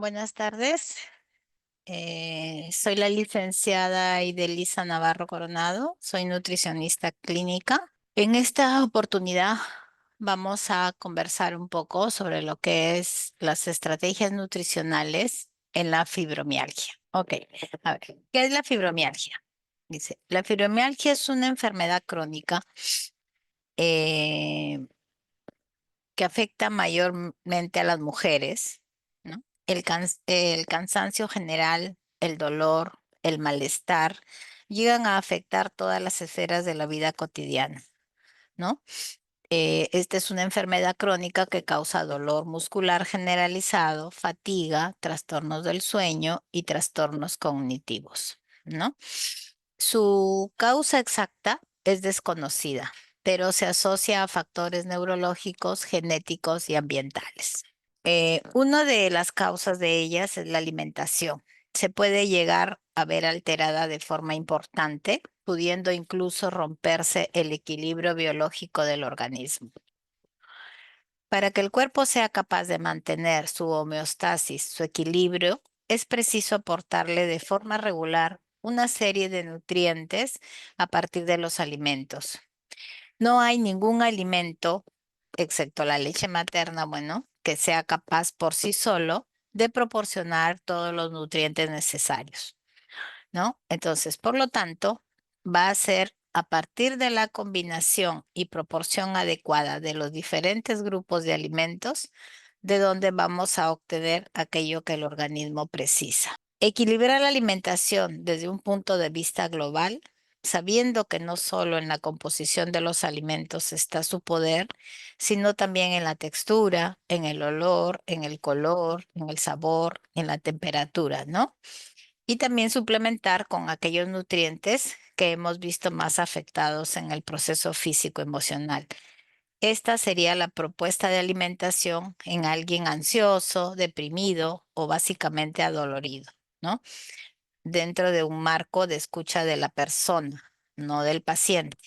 Buenas tardes. Soy la licenciada Idelisa Navarro Coronado. Soy nutricionista clínica. En esta oportunidad vamos a conversar un poco sobre lo que es las estrategias nutricionales en la fibromialgia. Ok, a ver, ¿qué es la fibromialgia? Dice, la fibromialgia es una enfermedad crónica eh, que afecta mayormente a las mujeres, ¿no? El cansancio general, el dolor, el malestar, llegan a afectar todas las esferas de la vida cotidiana, ¿no? Esta es una enfermedad crónica que causa dolor muscular generalizado, fatiga, trastornos del sueño y trastornos cognitivos, ¿no? Su causa exacta es desconocida, pero se asocia a factores neurológicos, genéticos y ambientales. Una de las causas de ellas es la alimentación. Se puede llegar a ver alterada de forma importante, pudiendo incluso romperse el equilibrio biológico del organismo. Para que el cuerpo sea capaz de mantener su homeostasis, su equilibrio, es preciso aportarle de forma regular una serie de nutrientes a partir de los alimentos. No hay ningún alimento, excepto la leche materna, bueno, que sea capaz por sí solo de proporcionar todos los nutrientes necesarios, ¿no? Entonces, por lo tanto, va a ser a partir de la combinación y proporción adecuada de los diferentes grupos de alimentos de donde vamos a obtener aquello que el organismo precisa. Equilibrar la alimentación desde un punto de vista global, sabiendo que no solo en la composición de los alimentos está su poder, sino también en la textura, en el olor, en el color, en el sabor, en la temperatura, ¿no? Y también suplementar con aquellos nutrientes que hemos visto más afectados en el proceso físico-emocional. Esta sería la propuesta de alimentación en alguien ansioso, deprimido o básicamente adolorido, ¿no? Dentro de un marco de escucha de la persona, no del paciente.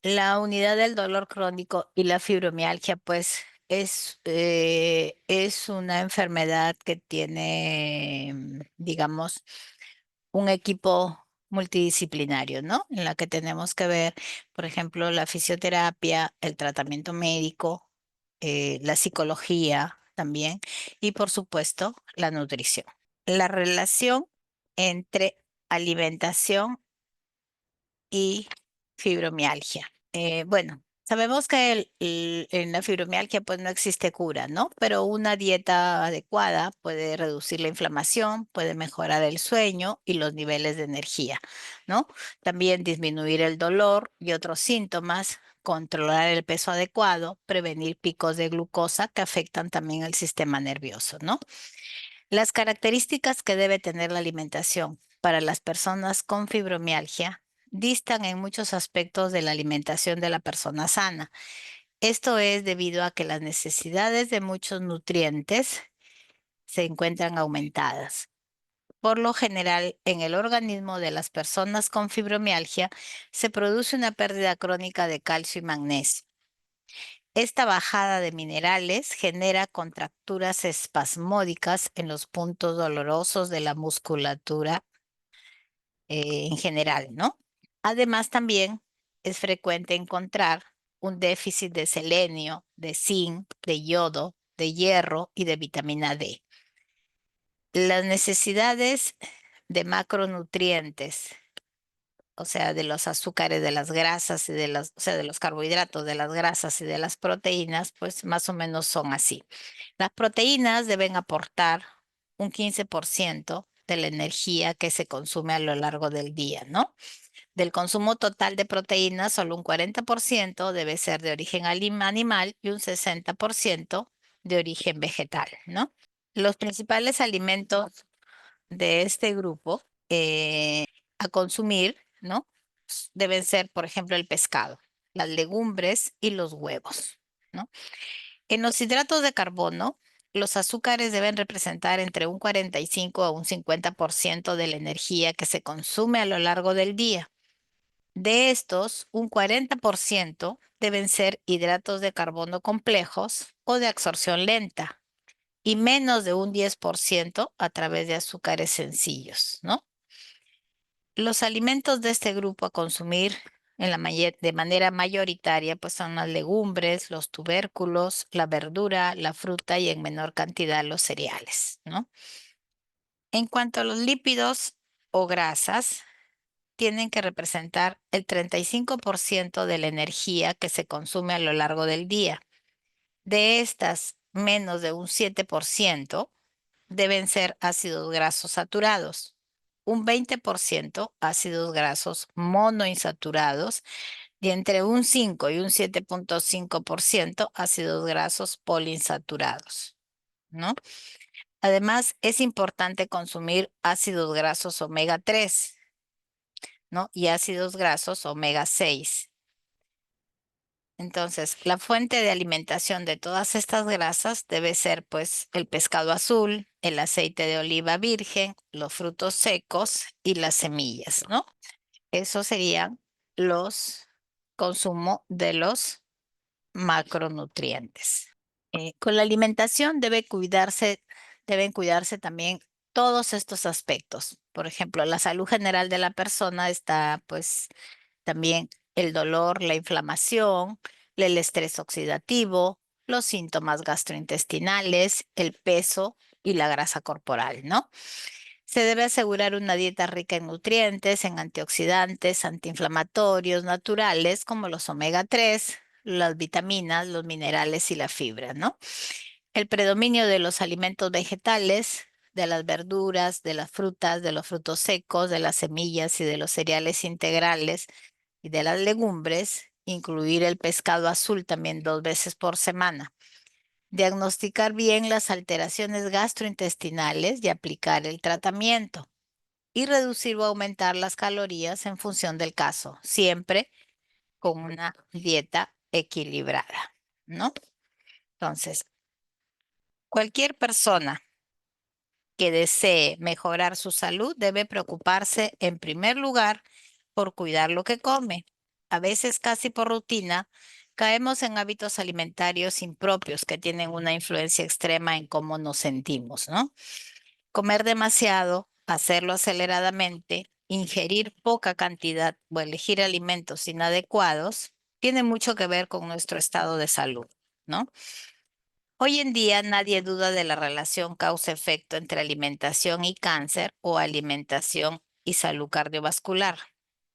La unidad del dolor crónico y la fibromialgia, pues, es una enfermedad que tiene, digamos, un equipo multidisciplinario, ¿no? En la que tenemos que ver, por ejemplo, la fisioterapia, el tratamiento médico, la psicología también y, por supuesto, la nutrición. La relación entre alimentación y fibromialgia. Bueno, sabemos que en la fibromialgia pues no existe cura, ¿no? Pero una dieta adecuada puede reducir la inflamación, puede mejorar el sueño y los niveles de energía, ¿no? También disminuir el dolor y otros síntomas, controlar el peso adecuado, prevenir picos de glucosa que afectan también el sistema nervioso, ¿no? Las características que debe tener la alimentación para las personas con fibromialgia distan en muchos aspectos de la alimentación de la persona sana. Esto es debido a que las necesidades de muchos nutrientes se encuentran aumentadas. Por lo general, en el organismo de las personas con fibromialgia se produce una pérdida crónica de calcio y magnesio. Esta bajada de minerales genera contracturas espasmódicas en los puntos dolorosos de la musculatura en general, ¿no? Además, también es frecuente encontrar un déficit de selenio, de zinc, de yodo, de hierro y de vitamina D. Las necesidades de macronutrientes, o sea, de los azúcares, de las grasas y o sea, de los carbohidratos, de las grasas y de las proteínas, pues más o menos son así. Las proteínas deben aportar un 15% de la energía que se consume a lo largo del día, ¿no? Del consumo total de proteínas, solo un 40% debe ser de origen animal y un 60% de origen vegetal, ¿no? Los principales alimentos de este grupo a consumir, ¿no? Deben ser, por ejemplo, el pescado, las legumbres y los huevos, ¿no? En los hidratos de carbono, los azúcares deben representar entre un 45 a un 50% de la energía que se consume a lo largo del día. De estos, un 40% deben ser hidratos de carbono complejos o de absorción lenta y menos de un 10% a través de azúcares sencillos, ¿no? Los alimentos de este grupo a consumir de manera mayoritaria, pues son las legumbres, los tubérculos, la verdura, la fruta y en menor cantidad los cereales, ¿no? En cuanto a los lípidos o grasas, tienen que representar el 35% de la energía que se consume a lo largo del día. De estas, menos de un 7% deben ser ácidos grasos saturados, un 20% ácidos grasos monoinsaturados y entre un 5 y un 7,5% ácidos grasos poliinsaturados, ¿no? Además, es importante consumir ácidos grasos omega 3, ¿no? Y ácidos grasos omega 6. Entonces, la fuente de alimentación de todas estas grasas debe ser pues el pescado azul, el aceite de oliva virgen, los frutos secos y las semillas, ¿no? Esos serían los consumo de los macronutrientes. Con la alimentación deben cuidarse también todos estos aspectos. Por ejemplo, la salud general de la persona está pues también el dolor, la inflamación, el estrés oxidativo, los síntomas gastrointestinales, el peso y la grasa corporal, ¿no? Se debe asegurar una dieta rica en nutrientes, en antioxidantes, antiinflamatorios naturales como los omega 3, las vitaminas, los minerales y la fibra, ¿no? El predominio de los alimentos vegetales, de las verduras, de las frutas, de los frutos secos, de las semillas y de los cereales integrales y de las legumbres, incluir el pescado azul también 2 veces por semana. Diagnosticar bien las alteraciones gastrointestinales y aplicar el tratamiento. Y reducir o aumentar las calorías en función del caso, siempre con una dieta equilibrada, ¿no? Entonces, cualquier persona que desee mejorar su salud debe preocuparse en primer lugar por cuidar lo que come. A veces casi por rutina caemos en hábitos alimentarios impropios que tienen una influencia extrema en cómo nos sentimos, ¿no? Comer demasiado, hacerlo aceleradamente, ingerir poca cantidad o elegir alimentos inadecuados tiene mucho que ver con nuestro estado de salud, ¿no? Hoy en día nadie duda de la relación causa-efecto entre alimentación y cáncer o alimentación y salud cardiovascular.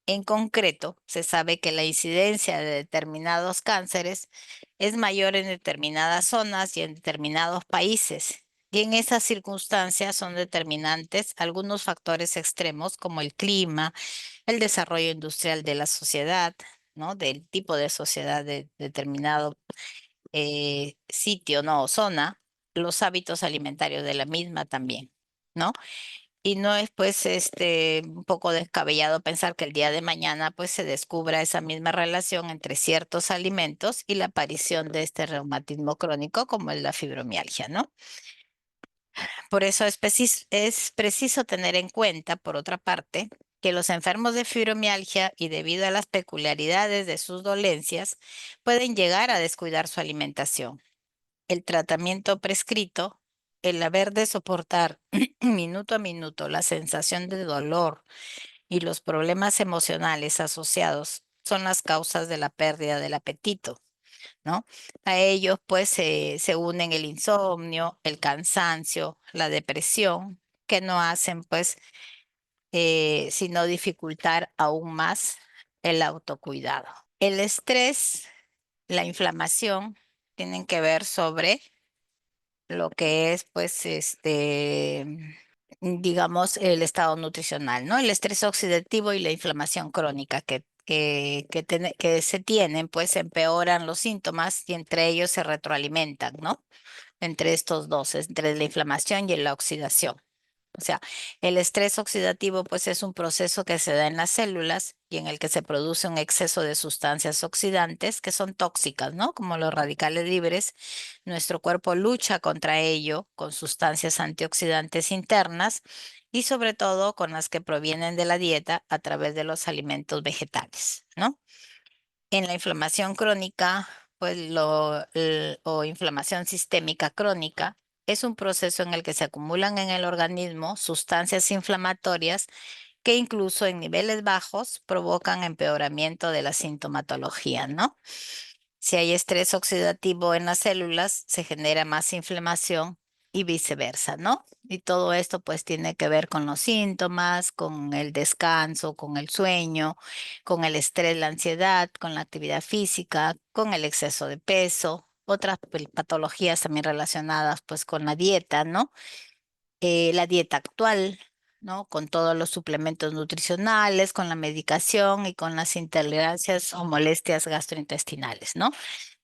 En concreto, se sabe que la incidencia de determinados cánceres es mayor en determinadas zonas y en determinados países. Y en esas circunstancias son determinantes algunos factores extremos como el clima, el desarrollo industrial de la sociedad, ¿no? Del tipo de sociedad de determinado sitio, no, o zona, los hábitos alimentarios de la misma también, ¿no? Y no es pues un poco descabellado pensar que el día de mañana pues se descubra esa misma relación entre ciertos alimentos y la aparición de este reumatismo crónico como es la fibromialgia, ¿no? Por eso es preciso tener en cuenta, por otra parte, que los enfermos de fibromialgia y debido a las peculiaridades de sus dolencias pueden llegar a descuidar su alimentación. El tratamiento prescrito, el haber de soportar minuto a minuto la sensación de dolor y los problemas emocionales asociados son las causas de la pérdida del apetito, ¿no? A ellos pues se unen el insomnio, el cansancio, la depresión, que no hacen pues sino dificultar aún más el autocuidado. El estrés, la inflamación, tienen que ver sobre lo que es, pues, digamos, el estado nutricional, ¿no? El estrés oxidativo y la inflamación crónica que se tienen, pues, empeoran los síntomas y entre ellos se retroalimentan, ¿no? Entre estos dos, entre la inflamación y la oxidación. O sea, el estrés oxidativo pues es un proceso que se da en las células y en el que se produce un exceso de sustancias oxidantes que son tóxicas, ¿no? Como los radicales libres. Nuestro cuerpo lucha contra ello con sustancias antioxidantes internas y sobre todo con las que provienen de la dieta a través de los alimentos vegetales, ¿no? En la inflamación crónica, pues o inflamación sistémica crónica, Es un proceso en el que se acumulan en el organismo sustancias inflamatorias que incluso en niveles bajos provocan empeoramiento de la sintomatología, ¿no? Si hay estrés oxidativo en las células, se genera más inflamación y viceversa, ¿no? Y todo esto pues tiene que ver con los síntomas, con el descanso, con el sueño, con el estrés, la ansiedad, con la actividad física, con el exceso de peso, otras patologías también relacionadas pues con la dieta, ¿no? La dieta actual, ¿no? Con todos los suplementos nutricionales, con la medicación y con las intolerancias o molestias gastrointestinales, ¿no?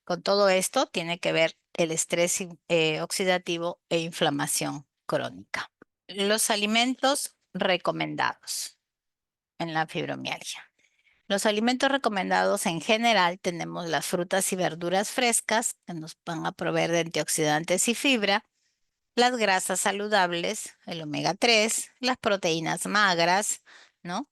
Con todo esto tiene que ver el estrés oxidativo e inflamación crónica. Los alimentos recomendados en la fibromialgia. Los alimentos recomendados en general tenemos las frutas y verduras frescas que nos van a proveer de antioxidantes y fibra, las grasas saludables, el omega 3, las proteínas magras, ¿no?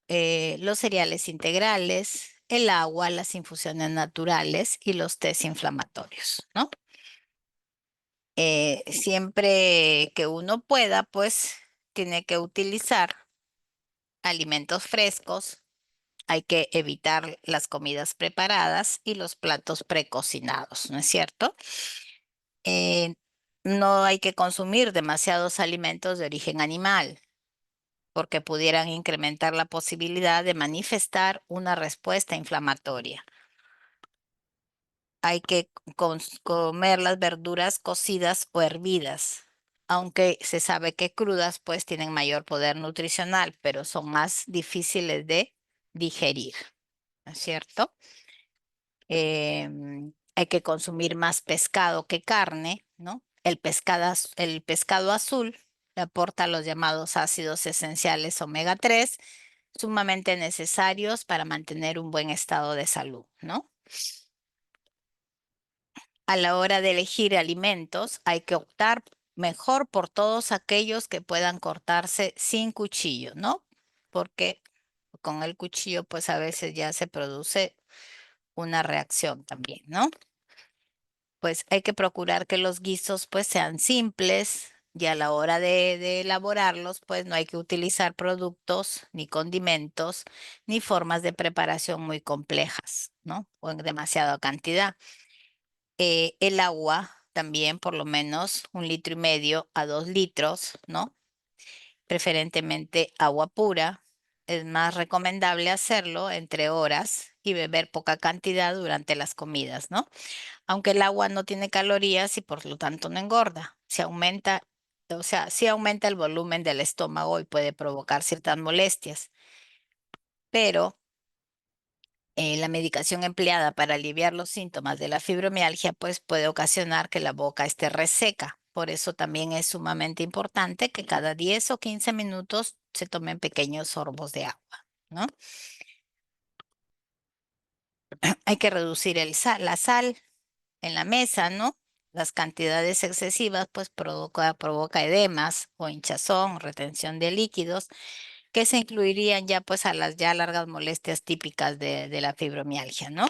Los cereales integrales, el agua, las infusiones naturales y los tés inflamatorios, ¿no? Siempre que uno pueda, pues tiene que utilizar alimentos frescos. Hay que evitar las comidas preparadas y los platos precocinados, ¿no es cierto? Eh, no hay que consumir demasiados alimentos de origen animal, porque pudieran incrementar la posibilidad de manifestar una respuesta inflamatoria. Hay que comer las verduras cocidas o hervidas, aunque se sabe que crudas pues tienen mayor poder nutricional, pero son más difíciles de digerir, ¿no es cierto? Hay que consumir más pescado que carne, ¿no? El pescado azul le aporta los llamados ácidos esenciales omega 3, sumamente necesarios para mantener un buen estado de salud, ¿no? A la hora de elegir alimentos, hay que optar mejor por todos aquellos que puedan cortarse sin cuchillo, ¿no? Porque con el cuchillo, pues a veces ya se produce una reacción también, ¿no? Pues hay que procurar que los guisos pues sean simples y a la hora de elaborarlos, pues no hay que utilizar productos ni condimentos ni formas de preparación muy complejas, ¿no? O en demasiada cantidad. El agua también, por lo menos 1,5 litros a 2 litros, ¿no? Preferentemente agua pura. Es más recomendable hacerlo entre horas y beber poca cantidad durante las comidas, ¿no? Aunque el agua no tiene calorías y por lo tanto no engorda. Se aumenta, o sea, sí aumenta el volumen del estómago y puede provocar ciertas molestias, pero la medicación empleada para aliviar los síntomas de la fibromialgia, pues puede ocasionar que la boca esté reseca. Por eso también es sumamente importante que cada 10 o 15 minutos se tomen pequeños sorbos de agua, ¿no? Hay que reducir la sal en la mesa, ¿no? Las cantidades excesivas, pues provoca edemas o hinchazón, retención de líquidos, que se incluirían ya pues a las ya largas molestias típicas de la fibromialgia, ¿no?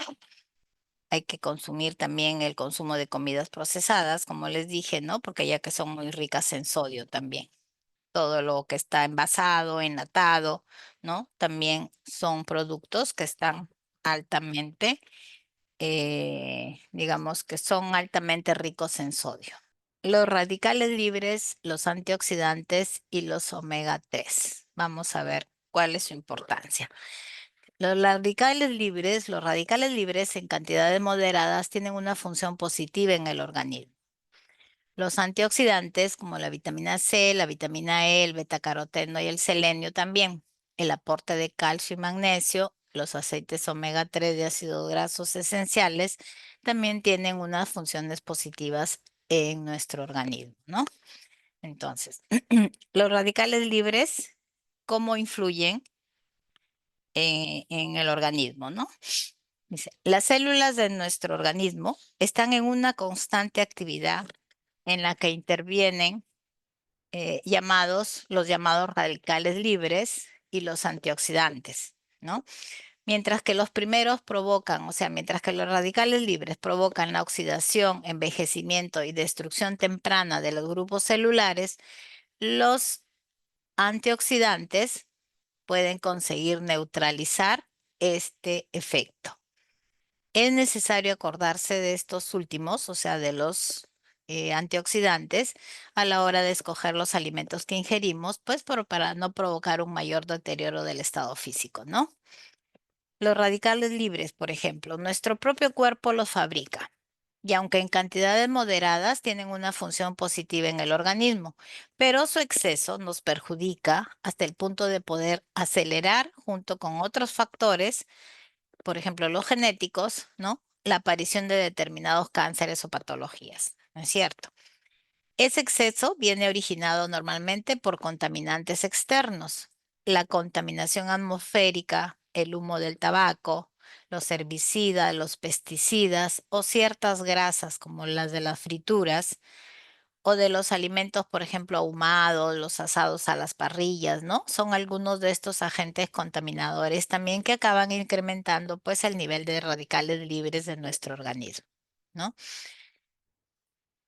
Hay que consumir también el consumo de comidas procesadas, como les dije, ¿no? Porque ya que son muy ricas en sodio también. Todo lo que está envasado, enlatado, ¿no? También son productos que están altamente, digamos que son altamente ricos en sodio. Los radicales libres, los antioxidantes y los omega 3. Vamos a ver cuál es su importancia. Los radicales libres en cantidades moderadas tienen una función positiva en el organismo. Los antioxidantes, como la vitamina C, la vitamina E, el betacaroteno y el selenio también, el aporte de calcio y magnesio, los aceites omega 3 de ácidos grasos esenciales, también tienen unas funciones positivas en nuestro organismo, ¿no? Entonces, los radicales libres, ¿cómo influyen en el organismo, ¿no? Dice, las células de nuestro organismo están en una constante actividad en la que intervienen los llamados radicales libres y los antioxidantes, ¿no? Mientras que los primeros provocan, o sea, mientras que los radicales libres provocan la oxidación, envejecimiento y destrucción temprana de los grupos celulares, los antioxidantes pueden conseguir neutralizar este efecto. Es necesario acordarse de estos últimos, o sea, de los antioxidantes, a la hora de escoger los alimentos que ingerimos, pues para no provocar un mayor deterioro del estado físico, ¿no? Los radicales libres, por ejemplo, nuestro propio cuerpo los fabrica. Y aunque en cantidades moderadas tienen una función positiva en el organismo, pero su exceso nos perjudica hasta el punto de poder acelerar junto con otros factores, por ejemplo, los genéticos, ¿no? La aparición de determinados cánceres o patologías, ¿no es cierto? Ese exceso viene originado normalmente por contaminantes externos, la contaminación atmosférica, el humo del tabaco, los herbicidas, los pesticidas o ciertas grasas como las de las frituras o de los alimentos, por ejemplo, ahumados, los asados a las parrillas, ¿no? Son algunos de estos agentes contaminadores también que acaban incrementando pues el nivel de radicales libres de nuestro organismo, ¿no?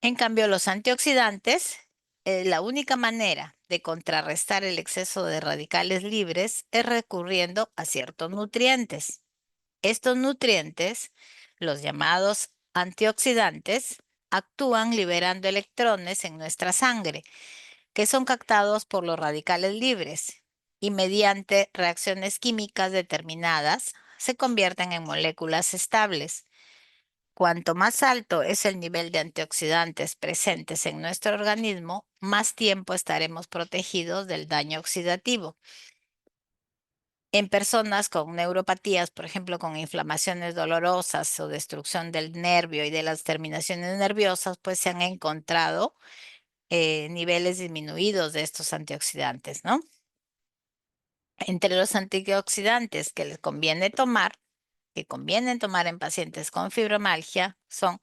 En cambio, los antioxidantes, la única manera de contrarrestar el exceso de radicales libres es recurriendo a ciertos nutrientes. Estos nutrientes, los llamados antioxidantes, actúan liberando electrones en nuestra sangre, que son captados por los radicales libres y mediante reacciones químicas determinadas se convierten en moléculas estables. Cuanto más alto es el nivel de antioxidantes presentes en nuestro organismo, más tiempo estaremos protegidos del daño oxidativo. En personas con neuropatías, por ejemplo, con inflamaciones dolorosas o destrucción del nervio y de las terminaciones nerviosas, pues se han encontrado niveles disminuidos de estos antioxidantes, ¿no? Entre los antioxidantes que les conviene tomar, que convienen tomar en pacientes con fibromialgia, son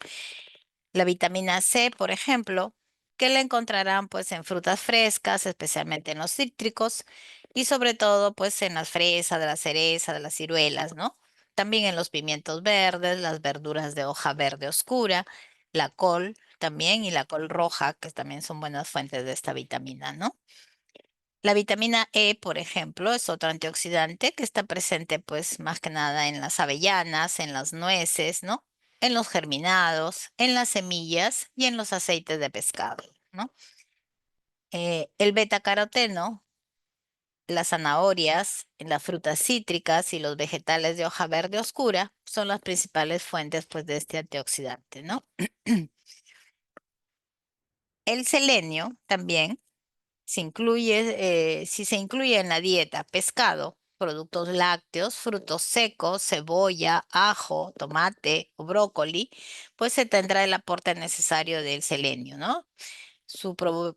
la vitamina C, por ejemplo, que la encontrarán pues en frutas frescas, especialmente en los cítricos y sobre todo pues en las fresas, de la cereza, de las ciruelas, ¿no? También en los pimientos verdes, las verduras de hoja verde oscura, la col también y la col roja, que también son buenas fuentes de esta vitamina, ¿no? La vitamina E, por ejemplo, es otro antioxidante que está presente pues más que nada en las avellanas, en las nueces, ¿no? En los germinados, en las semillas y en los aceites de pescado, ¿no? El betacaroteno, las zanahorias, las frutas cítricas y los vegetales de hoja verde oscura son las principales fuentes pues de este antioxidante, ¿no? El selenio también si se incluye en la dieta pescado, productos lácteos, frutos secos, cebolla, ajo, tomate o brócoli, pues se tendrá el aporte necesario del selenio, ¿no? O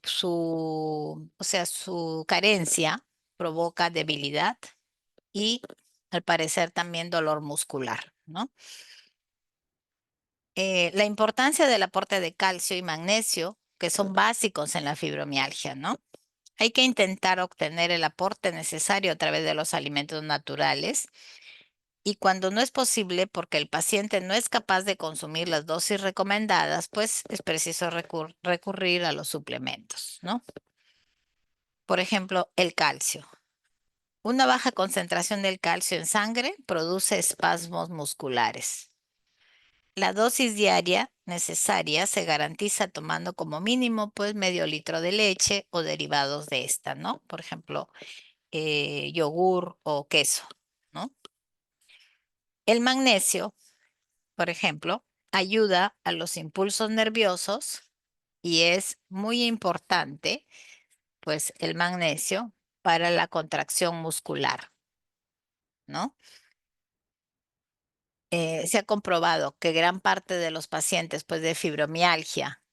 sea, su carencia provoca debilidad y al parecer también dolor muscular, ¿no? La importancia del aporte de calcio y magnesio, que son básicos en la fibromialgia, ¿no? Hay que intentar obtener el aporte necesario a través de los alimentos naturales y cuando no es posible porque el paciente no es capaz de consumir las dosis recomendadas, pues es preciso recurrir a los suplementos, ¿no? Por ejemplo, el calcio. Una baja concentración del calcio en sangre produce espasmos musculares. La dosis diaria necesaria se garantiza tomando como mínimo pues medio litro de leche o derivados de esta, ¿no? Por ejemplo, yogur o queso, ¿no? El magnesio, por ejemplo, ayuda a los impulsos nerviosos y es muy importante, pues, el magnesio para la contracción muscular, ¿no? Se ha comprobado que gran parte de los pacientes, pues, de fibromialgia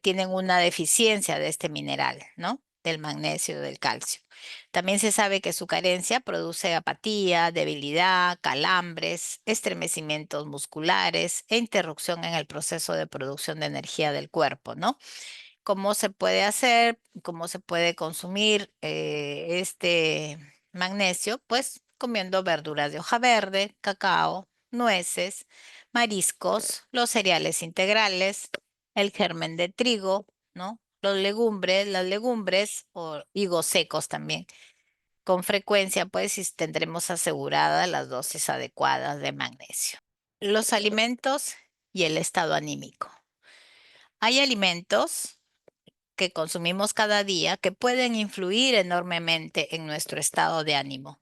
tienen una deficiencia de este mineral, ¿no? Del magnesio, del calcio. También se sabe que su carencia produce apatía, debilidad, calambres, estremecimientos musculares e interrupción en el proceso de producción de energía del cuerpo, ¿no? ¿Cómo se puede hacer? ¿Cómo se puede consumir este magnesio? Pues comiendo verduras de hoja verde, cacao, nueces, mariscos, los cereales integrales, el germen de trigo, ¿no? Los legumbres, las legumbres o higos secos también. Con frecuencia, pues, tendremos aseguradas las dosis adecuadas de magnesio. Los alimentos y el estado anímico. Hay alimentos que consumimos cada día que pueden influir enormemente en nuestro estado de ánimo.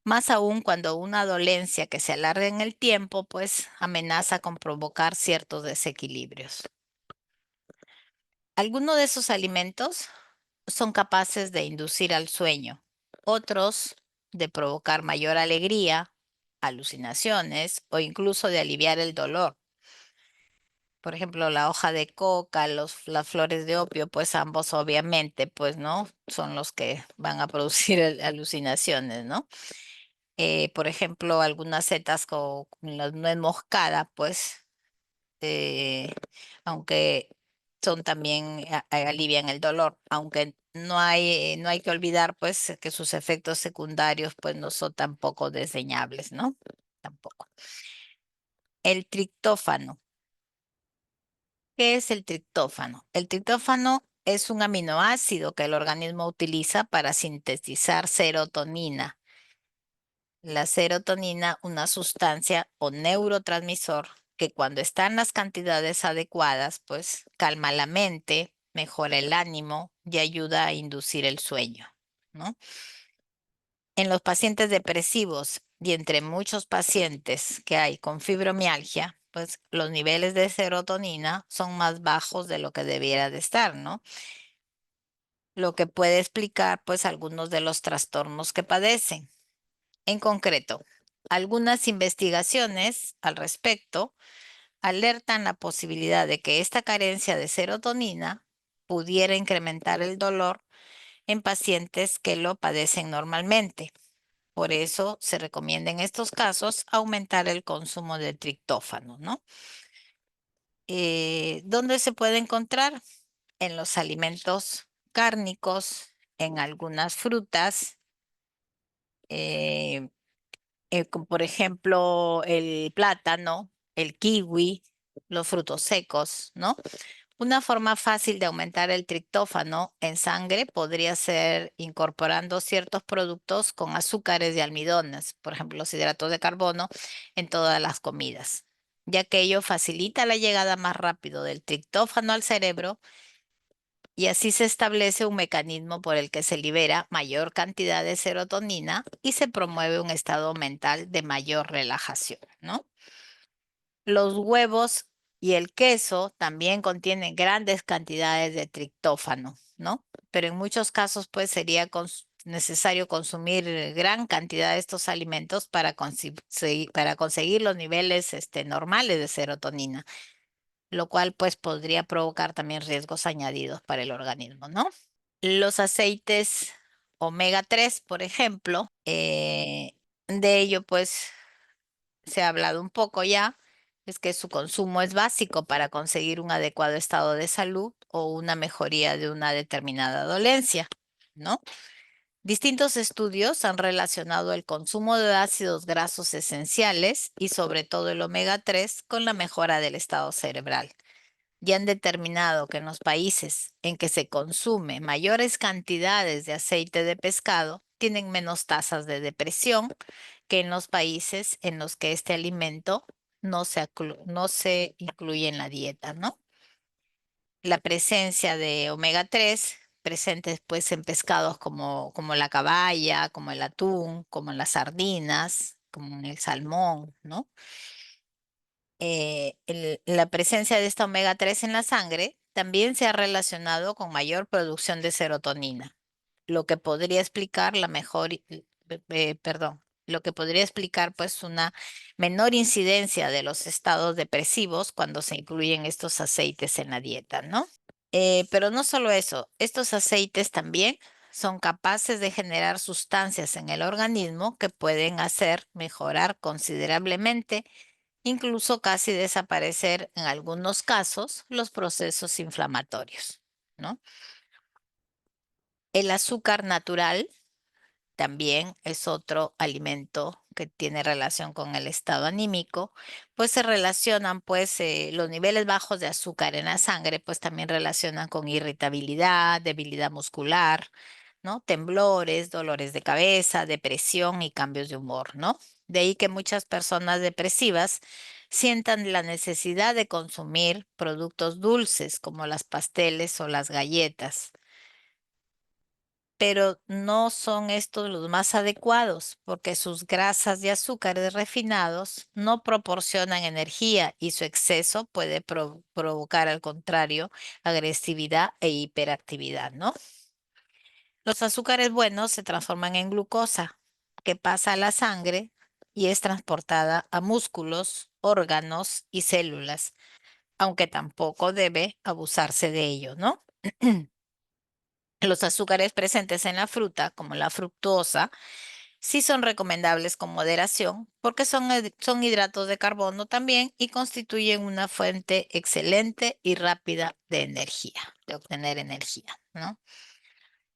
Más aún cuando una dolencia que se alarga en el tiempo, pues amenaza con provocar ciertos desequilibrios. Algunos de esos alimentos son capaces de inducir al sueño, otros de provocar mayor alegría, alucinaciones o incluso de aliviar el dolor. Por ejemplo, la hoja de coca, las flores de opio, pues ambos obviamente, pues no, son los que van a producir alucinaciones, ¿no? Por ejemplo, algunas setas con la nuez moscada, pues, eh, aunque son también, alivian el dolor, aunque no hay que olvidar, pues, que sus efectos secundarios, pues, no son tampoco desdeñables, ¿no? Tampoco. El triptófano. ¿Qué es el triptófano? El triptófano es un aminoácido que el organismo utiliza para sintetizar serotonina. La serotonina, una sustancia o neurotransmisor que cuando está en las cantidades adecuadas, pues calma la mente, mejora el ánimo y ayuda a inducir el sueño, ¿no? En los pacientes depresivos y entre muchos pacientes que hay con fibromialgia, pues los niveles de serotonina son más bajos de lo que debiera de estar, ¿no? Lo que puede explicar pues algunos de los trastornos que padecen. En concreto, algunas investigaciones al respecto alertan la posibilidad de que esta carencia de serotonina pudiera incrementar el dolor en pacientes que lo padecen normalmente. Por eso se recomienda en estos casos aumentar el consumo de triptófano, ¿no? ¿Dónde se puede encontrar? En los alimentos cárnicos, en algunas frutas, eh, como por ejemplo el plátano, el kiwi, los frutos secos, ¿no? Una forma fácil de aumentar el triptófano en sangre podría ser incorporando ciertos productos con azúcares y almidones, por ejemplo, los hidratos de carbono, en todas las comidas, ya que ello facilita la llegada más rápido del triptófano al cerebro y así se establece un mecanismo por el que se libera mayor cantidad de serotonina y se promueve un estado mental de mayor relajación, ¿no? Los huevos y el queso también contienen grandes cantidades de triptófano, ¿no? Pero en muchos casos, pues sería necesario consumir gran cantidad de estos alimentos para conseguir los niveles normales de serotonina, lo cual pues podría provocar también riesgos añadidos para el organismo, ¿no? Los aceites omega 3, por ejemplo, de ello pues se ha hablado un poco ya, es que su consumo es básico para conseguir un adecuado estado de salud o una mejoría de una determinada dolencia, ¿no? Distintos estudios han relacionado el consumo de ácidos grasos esenciales y sobre todo el omega 3 con la mejora del estado cerebral. Y han determinado que en los países en que se consume mayores cantidades de aceite de pescado, tienen menos tasas de depresión que en los países en los que este alimento no se incluye en la dieta, ¿no? La presencia de omega 3 presentes pues en pescados como la caballa, como el atún, como las sardinas, como en el salmón, ¿no? La presencia de esta omega 3 en la sangre también se ha relacionado con mayor producción de serotonina, lo que podría explicar lo que podría explicar pues una menor incidencia de los estados depresivos cuando se incluyen estos aceites en la dieta, ¿no? Pero no solo eso, estos aceites también son capaces de generar sustancias en el organismo que pueden hacer mejorar considerablemente, incluso casi desaparecer en algunos casos, los procesos inflamatorios, ¿no? El azúcar natural también es otro alimento que tiene relación con el estado anímico, pues se relacionan, pues los niveles bajos de azúcar en la sangre, pues también relacionan con irritabilidad, debilidad muscular, ¿no? Temblores, dolores de cabeza, depresión y cambios de humor, ¿no? De ahí que muchas personas depresivas sientan la necesidad de consumir productos dulces como las pasteles o las galletas, pero no son estos los más adecuados porque sus grasas y azúcares refinados no proporcionan energía y su exceso puede provocar, al contrario, agresividad e hiperactividad, ¿no? Los azúcares buenos se transforman en glucosa, que pasa a la sangre y es transportada a músculos, órganos y células, aunque tampoco debe abusarse de ello, ¿no? Los azúcares presentes en la fruta, como la fructosa, sí son recomendables con moderación porque son hidratos de carbono también y constituyen una fuente excelente y rápida de energía, de obtener energía, ¿no?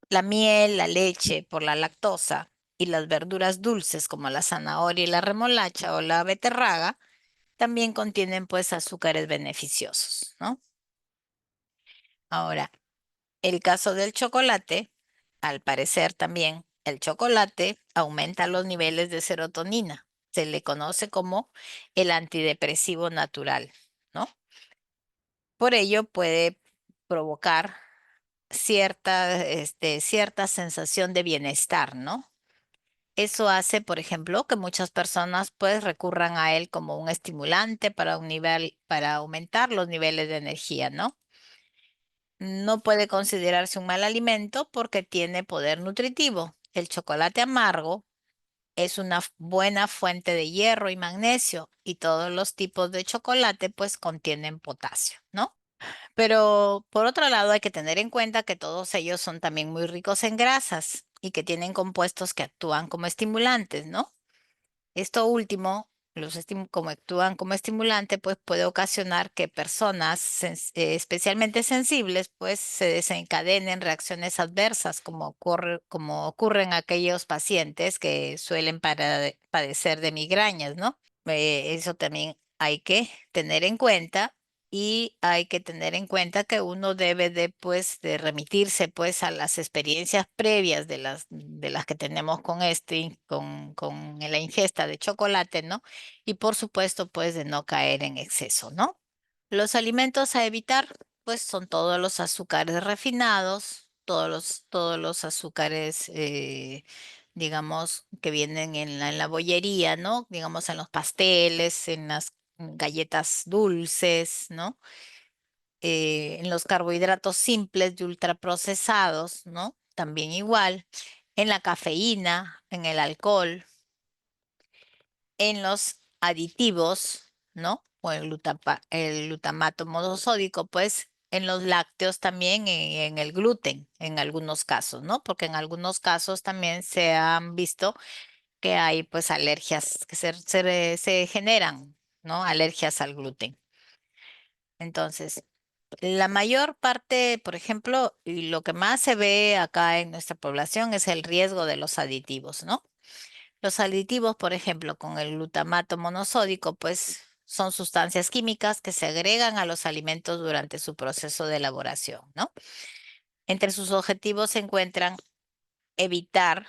La miel, la leche por la lactosa y las verduras dulces como la zanahoria y la remolacha o la beterraga también contienen pues azúcares beneficiosos, ¿no? Ahora, el caso del chocolate, al parecer también el chocolate aumenta los niveles de serotonina. Se le conoce como el antidepresivo natural, ¿no? Por ello puede provocar cierta sensación de bienestar, ¿no? Eso hace, por ejemplo, que muchas personas pues recurran a él como un estimulante para para aumentar los niveles de energía, ¿no? No puede considerarse un mal alimento porque tiene poder nutritivo. El chocolate amargo es una buena fuente de hierro y magnesio y todos los tipos de chocolate pues contienen potasio, ¿no? Pero por otro lado hay que tener en cuenta que todos ellos son también muy ricos en grasas y que tienen compuestos que actúan como estimulantes, ¿no? Esto último, como actúan como estimulante, pues puede ocasionar que personas especialmente sensibles, pues se desencadenen reacciones adversas, como ocurre en aquellos pacientes que suelen padecer de migrañas, ¿no? Eso también hay que tener en cuenta y hay que tener en cuenta que uno debe pues, de remitirse pues a las experiencias previas de las que tenemos con la ingesta de chocolate, ¿no? Y por supuesto pues de no caer en exceso, ¿no? Los alimentos a evitar pues son todos los azúcares refinados, todos los azúcares digamos, que vienen en la bollería, ¿no? Digamos, en los pasteles, en las galletas dulces, ¿no? En los carbohidratos simples y ultraprocesados, ¿no? También igual. En la cafeína, en el alcohol, en los aditivos, ¿no? O el glutamato monosódico, pues en los lácteos también, en el gluten, en algunos casos, ¿no? Porque en algunos casos también se han visto que hay pues alergias que se generan, ¿no? Alergias al gluten. Entonces, la mayor parte, por ejemplo, y lo que más se ve acá en nuestra población es el riesgo de los aditivos, ¿no? Los aditivos, por ejemplo, con el glutamato monosódico, pues son sustancias químicas que se agregan a los alimentos durante su proceso de elaboración, ¿no? Entre sus objetivos se encuentran evitar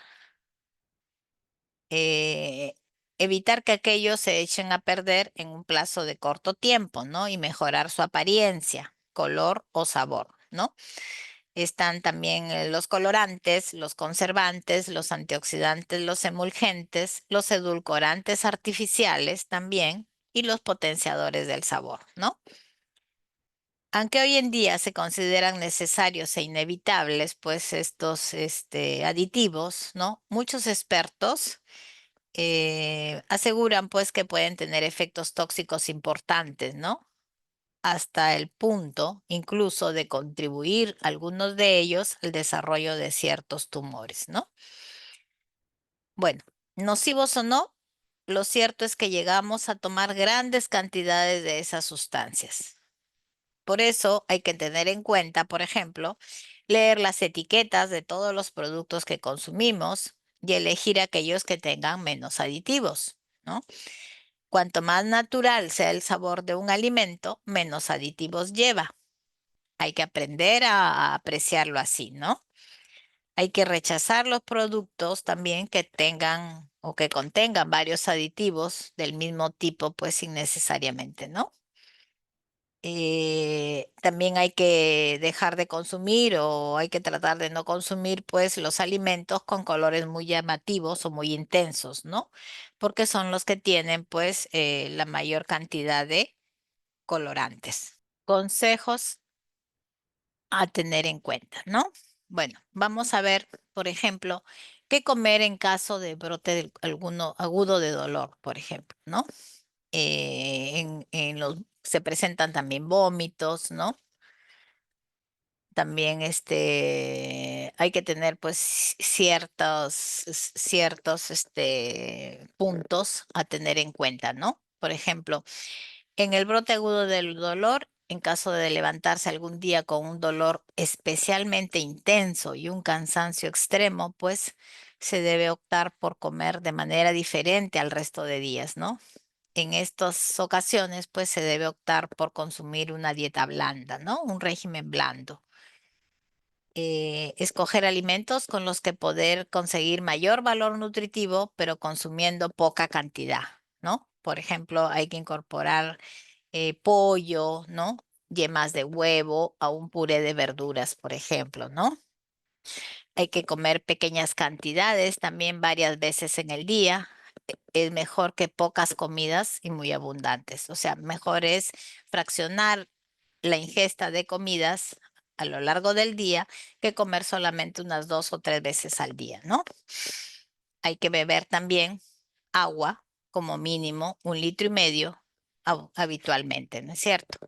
eh, evitar que aquellos se echen a perder en un plazo de corto tiempo, ¿no? Y mejorar su apariencia, color o sabor, ¿no? Están también los colorantes, los conservantes, los antioxidantes, los emulgentes, los edulcorantes artificiales también y los potenciadores del sabor, ¿no? Aunque hoy en día se consideran necesarios e inevitables, pues estos aditivos, ¿no? Muchos expertos aseguran pues que pueden tener efectos tóxicos importantes, ¿no? Hasta el punto incluso de contribuir algunos de ellos al desarrollo de ciertos tumores, ¿no? Bueno, nocivos o no, lo cierto es que llegamos a tomar grandes cantidades de esas sustancias. Por eso hay que tener en cuenta, por ejemplo, leer las etiquetas de todos los productos que consumimos, y elegir aquellos que tengan menos aditivos, ¿no? Cuanto más natural sea el sabor de un alimento, menos aditivos lleva. Hay que aprender a apreciarlo así, ¿no? Hay que rechazar los productos también que tengan o que contengan varios aditivos del mismo tipo, pues innecesariamente, ¿no? También hay que dejar de consumir o hay que tratar de no consumir pues los alimentos con colores muy llamativos o muy intensos, ¿no? Porque son los que tienen pues la mayor cantidad de colorantes. Consejos a tener en cuenta, ¿no? Bueno, vamos a ver, por ejemplo, qué comer en caso de brote de alguno agudo de dolor, por ejemplo, ¿no? Se presentan también vómitos, ¿no? También hay que tener pues ciertos puntos a tener en cuenta, ¿no? Por ejemplo, en el brote agudo del dolor, en caso de levantarse algún día con un dolor especialmente intenso y un cansancio extremo, pues se debe optar por comer de manera diferente al resto de días, ¿no? En estas ocasiones, pues se debe optar por consumir una dieta blanda, ¿no? Un régimen blando. Escoger alimentos con los que poder conseguir mayor valor nutritivo, pero consumiendo poca cantidad, ¿no? Por ejemplo, hay que incorporar pollo, ¿no? Yemas de huevo a un puré de verduras, por ejemplo, ¿no? Hay que comer pequeñas cantidades, también varias veces en el día. Es mejor que pocas comidas y muy abundantes. O sea, mejor es fraccionar la ingesta de comidas a lo largo del día que comer solamente unas 2 o 3 veces al día, ¿no? Hay que beber también agua, como mínimo 1,5 litros habitualmente, ¿no es cierto?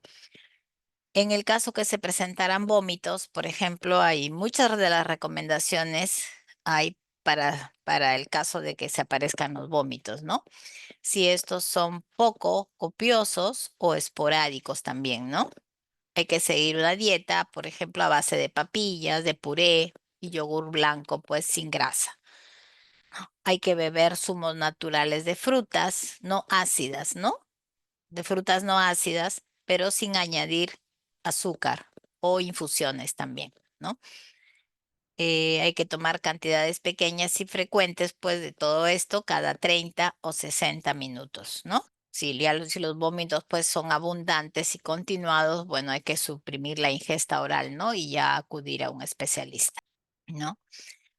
En el caso que se presentaran vómitos, por ejemplo, hay muchas de las recomendaciones hay para el caso de que se aparezcan los vómitos, ¿no? Si estos son poco copiosos o esporádicos también, ¿no? Hay que seguir una dieta, por ejemplo, a base de papillas, de puré y yogur blanco, pues sin grasa. Hay que beber zumos naturales de frutas no ácidas, ¿no? De frutas no ácidas, pero sin añadir azúcar o infusiones también, ¿no? Hay que tomar cantidades pequeñas y frecuentes, pues de todo esto cada 30 o 60 minutos, ¿no? Si los vómitos pues son abundantes y continuados, bueno, hay que suprimir la ingesta oral, ¿no? Y ya acudir a un especialista, ¿no?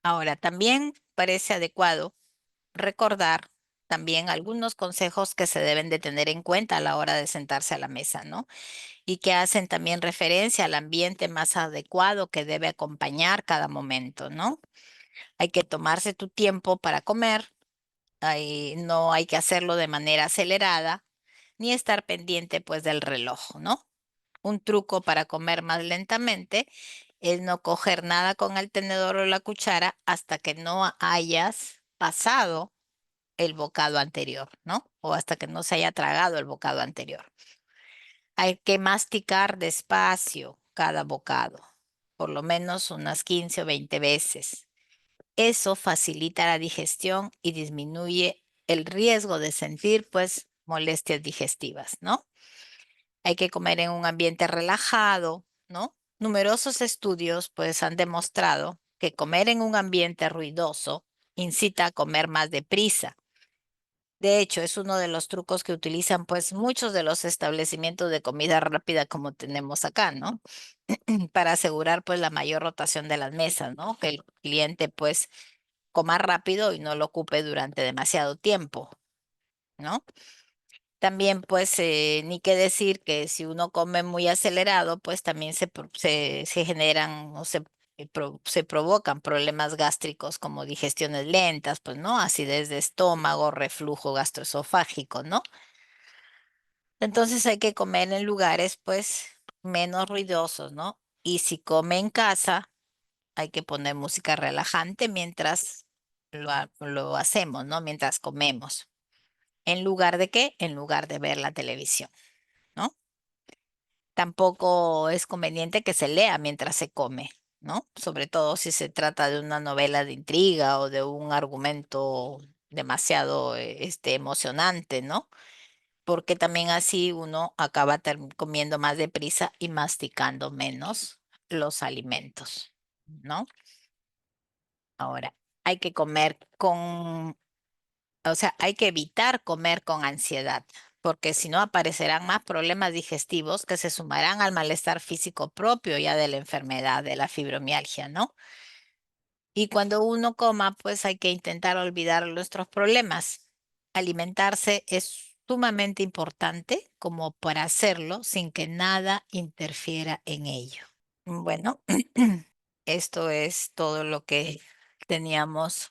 Ahora, también parece adecuado recordar también algunos consejos que se deben de tener en cuenta a la hora de sentarse a la mesa, ¿no? Y que hacen también referencia al ambiente más adecuado que debe acompañar cada momento, ¿no? Hay que tomarse tu tiempo para comer, no hay que hacerlo de manera acelerada, ni estar pendiente pues del reloj, ¿no? Un truco para comer más lentamente es no coger nada con el tenedor o la cuchara hasta que no hayas pasado el bocado anterior, ¿no? O hasta que no se haya tragado el bocado anterior. Hay que masticar despacio cada bocado, por lo menos unas 15 o 20 veces. Eso facilita la digestión y disminuye el riesgo de sentir, pues, molestias digestivas, ¿no? Hay que comer en un ambiente relajado, ¿no? Numerosos estudios, pues, han demostrado que comer en un ambiente ruidoso incita a comer más deprisa. De hecho, es uno de los trucos que utilizan pues muchos de los establecimientos de comida rápida como tenemos acá, ¿no? Para asegurar pues la mayor rotación de las mesas, ¿no? Que el cliente pues coma rápido y no lo ocupe durante demasiado tiempo, ¿no? También pues ni qué decir que si uno come muy acelerado pues también se generan o se provocan problemas gástricos como digestiones lentas, pues no, acidez de estómago, reflujo gastroesofágico, ¿no? Entonces hay que comer en lugares pues menos ruidosos, ¿no? Y si come en casa, hay que poner música relajante mientras lo hacemos, ¿no? Mientras comemos. ¿En lugar de qué? En lugar de ver la televisión, ¿no? Tampoco es conveniente que se lea mientras se come. ¿no? Sobre todo si se trata de una novela de intriga o de un argumento demasiado emocionante, ¿no? Porque también así uno acaba comiendo más deprisa y masticando menos los alimentos, ¿no? Ahora, hay que comer con, o sea, hay que evitar comer con ansiedad, porque si no aparecerán más problemas digestivos que se sumarán al malestar físico propio ya de la enfermedad de la fibromialgia, ¿no? Y cuando uno coma, pues hay que intentar olvidar nuestros problemas. Alimentarse es sumamente importante como para hacerlo sin que nada interfiera en ello. Bueno, esto es todo lo que teníamos